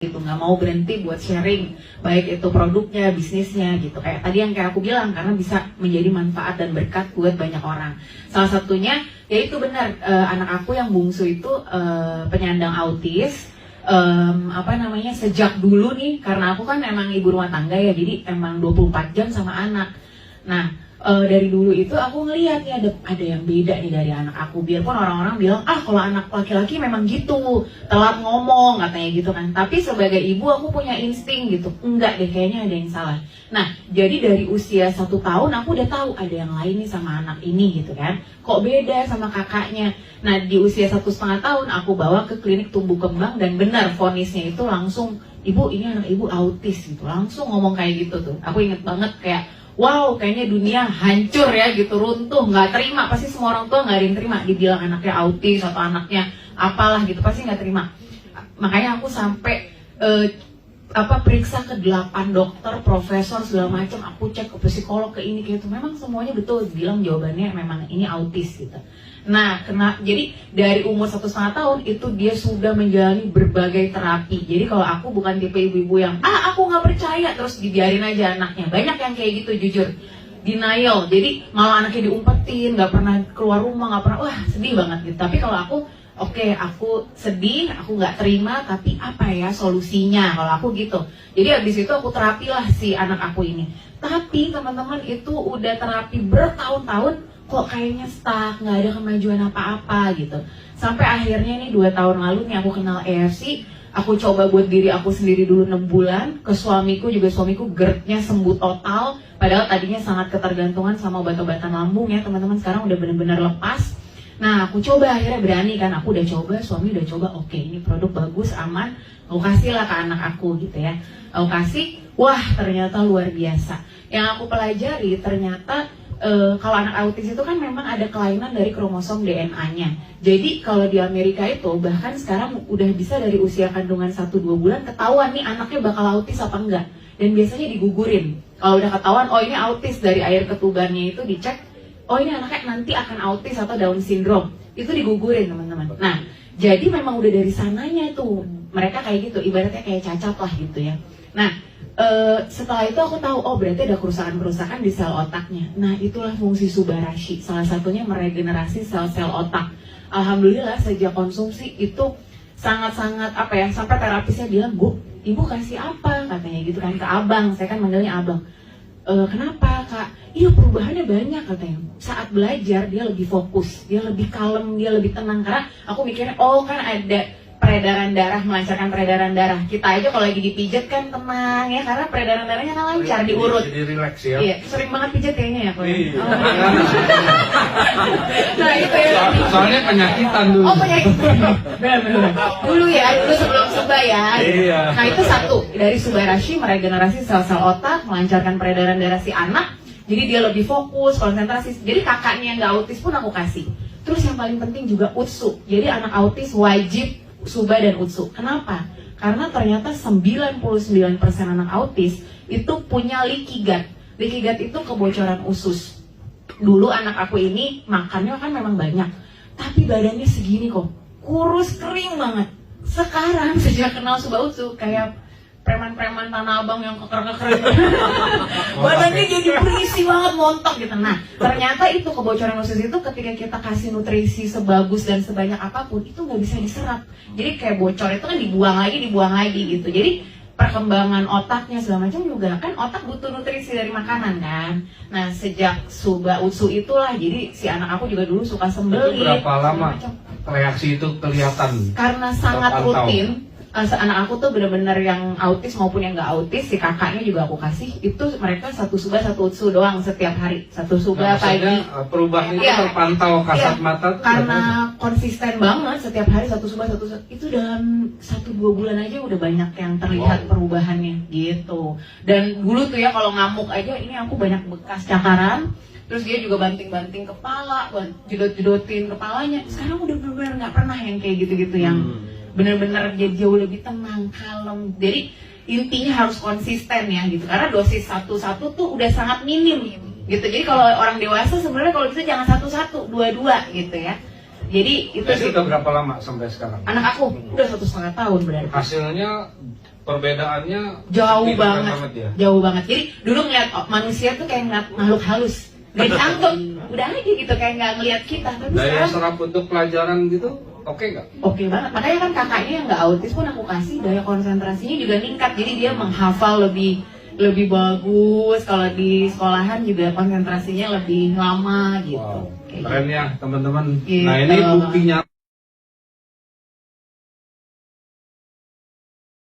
gitu, nggak mau berhenti buat sharing, baik itu produknya, bisnisnya gitu. Kayak tadi yang kayak aku bilang, karena bisa menjadi manfaat dan berkat buat banyak orang. Salah satunya, ya itu benar, anak aku yang bungsu itu penyandang autis. Sejak dulu nih, karena aku kan emang ibu rumah tangga ya, jadi emang 24 jam sama anak. Nah, dari dulu itu aku ngeliat nih ada yang beda nih dari anak aku. Biarpun orang-orang bilang, kalau anak laki-laki memang gitu, telat ngomong katanya gitu kan. Tapi sebagai ibu aku punya insting gitu, enggak deh, kayaknya ada yang salah. Nah, jadi dari usia 1 tahun aku udah tahu ada yang lain nih sama anak ini gitu kan. Kok beda sama kakaknya. Nah, di usia 1,5 tahun aku bawa ke klinik tumbuh kembang, dan benar vonisnya itu langsung, ibu ini anak ibu autis gitu. Langsung ngomong kayak gitu tuh. Aku inget banget kayak, wow, kayaknya dunia hancur ya gitu, runtuh, nggak terima. Pasti semua orang tua nggak ada yang terima dibilang anaknya autis atau anaknya apalah gitu, pasti nggak terima. Makanya aku sampai periksa ke 8 dokter, profesor segala macam. Aku cek ke psikolog, ke ini kayak itu. Memang semuanya betul bilang jawabannya memang ini autis gitu. Nah, jadi dari umur 1,5 tahun itu dia sudah menjalani berbagai terapi. Jadi kalau aku bukan tipe ibu-ibu yang aku nggak percaya terus dibiarin aja anaknya. Banyak yang kayak gitu, jujur, denial. Jadi malah anaknya diumpetin, nggak pernah keluar rumah, nggak pernah, wah sedih banget gitu. Tapi kalau aku, aku sedih, aku nggak terima, tapi apa ya solusinya kalau aku gitu. Jadi abis itu aku terapilah si anak aku ini. Tapi teman-teman, itu udah terapi bertahun-tahun, kok kayaknya stuck, nggak ada kemajuan apa-apa gitu. Sampai akhirnya nih 2 tahun lalu nih aku kenal EFC, aku coba buat diri aku sendiri dulu 6 bulan, ke suamiku GERD-nya sembuh total, padahal tadinya sangat ketergantungan sama obat-obatan lambung ya teman-teman, sekarang udah bener-bener lepas. Nah, aku coba, akhirnya berani kan, aku udah coba, suami udah coba, oke, ini produk bagus, aman, aku kasih lah ke anak aku gitu ya. Aku kasih, wah ternyata luar biasa. Yang aku pelajari ternyata kalau anak autis itu kan memang ada kelainan dari kromosom DNA-nya. Jadi kalau di Amerika itu bahkan sekarang udah bisa dari usia kandungan 1-2 bulan ketahuan nih anaknya bakal autis apa enggak. Dan biasanya digugurin. Kalau udah ketahuan, ini autis, dari air ketubannya itu dicek, ini anaknya nanti akan autis atau Down syndrome. Itu digugurin teman-teman. Nah, jadi memang udah dari sananya tuh mereka kayak gitu, ibaratnya kayak cacat lah gitu ya. Nah, setelah itu aku tahu, berarti ada kerusakan-kerusakan di sel otaknya. Nah, itulah fungsi Subarashi. Salah satunya meregenerasi sel-sel otak. Alhamdulillah sejak konsumsi itu sangat-sangat sampai terapisnya bilang, Bu, Ibu kasih apa? Katanya gitu kan ke abang, saya kan manggilnya abang. Kenapa Kak? Iya, perubahannya banyak katanya. Saat belajar dia lebih fokus, dia lebih kalem, dia lebih tenang. Karena aku mikirnya, kan ada peredaran darah, melancarkan peredaran darah. Kita aja kalau lagi dipijat kan tenang ya, karena peredaran darahnya kan lancar, diurut. Jadi relax ya. Iya, sering banget pijat kayaknya ya. Iya. Nah itu ya. Soalnya penyakitan dulu. Penyakitan. Benar. Dulu sebelum Suba ya. Iya. Nah itu satu, dari Subarashi meregenerasi sel-sel otak, melancarkan peredaran darah si anak. Jadi dia lebih fokus, konsentrasi. Jadi kakaknya yang nggak autis pun aku kasih. Terus yang paling penting juga Utsu. Jadi anak autis wajib Suba dan Utsu. Kenapa? Karena ternyata 99% anak autis itu punya leaky gut. Leaky gut itu kebocoran usus. Dulu anak aku ini makannya kan memang banyak, tapi badannya segini kok, kurus kering banget. Sekarang sejak kenal Suba Utsu kayak preman-preman Tanah Abang yang keker-keker. Badannya jadi berisi banget, montok gitu. Nah, ternyata itu kebocoran usus itu ketika kita kasih nutrisi sebagus dan sebanyak apapun, itu nggak bisa diserap. Jadi kayak bocor itu kan dibuang lagi gitu. Jadi perkembangan otaknya segala macam juga kan, otak butuh nutrisi dari makanan kan. Nah, sejak Suba Utsu itulah, jadi si anak aku juga dulu suka sembelih. Itu berapa lama reaksi itu kelihatan? Karena sangat rutin. Anak aku tuh bener-bener yang autis maupun yang nggak autis, si kakaknya juga aku kasih, itu mereka 1 Suba 1 Utsu doang setiap hari. 1 Suba pagi. Perubahan itu terpantau kasat mata. Karena konsisten banget setiap hari 1 Suba 1 Utsu. Itu dalam 1-2 bulan aja udah banyak yang terlihat perubahannya gitu. Dan dulu tuh ya kalau ngamuk aja, ini aku banyak bekas cakaran. Terus dia juga banting-banting kepala, jedot-jedotin kepalanya. Sekarang udah bener-bener nggak pernah yang kayak gitu-gitu yang benar-benar jadi jauh lebih tenang, kalem. Jadi intinya harus konsisten ya gitu. Karena dosis 1 tuh udah sangat minim gitu. Jadi kalau orang dewasa sebenarnya kalau bisa jangan 1, 2 gitu ya. Jadi itu udah berapa lama sampai sekarang? Anak aku udah 1,5 tahun berarti. Hasilnya perbedaannya jauh signifikan banget, ya. jauh banget. Jadi dulu ngeliat manusia tuh kayak ngeliat makhluk halus, gak dianggap, udah aja gitu kayak nggak ngeliat kita. Tapi Daya sekarang serap untuk pelajaran gitu, oke nggak? oke banget. Makanya kan kakaknya yang nggak autis pun aku kasih daya konsentrasinya juga meningkat. Jadi dia menghafal lebih bagus. Kalau di sekolahan juga konsentrasinya lebih lama gitu. Wow, Kayak keren ya teman-teman. Gitu. Nah ini buktinya.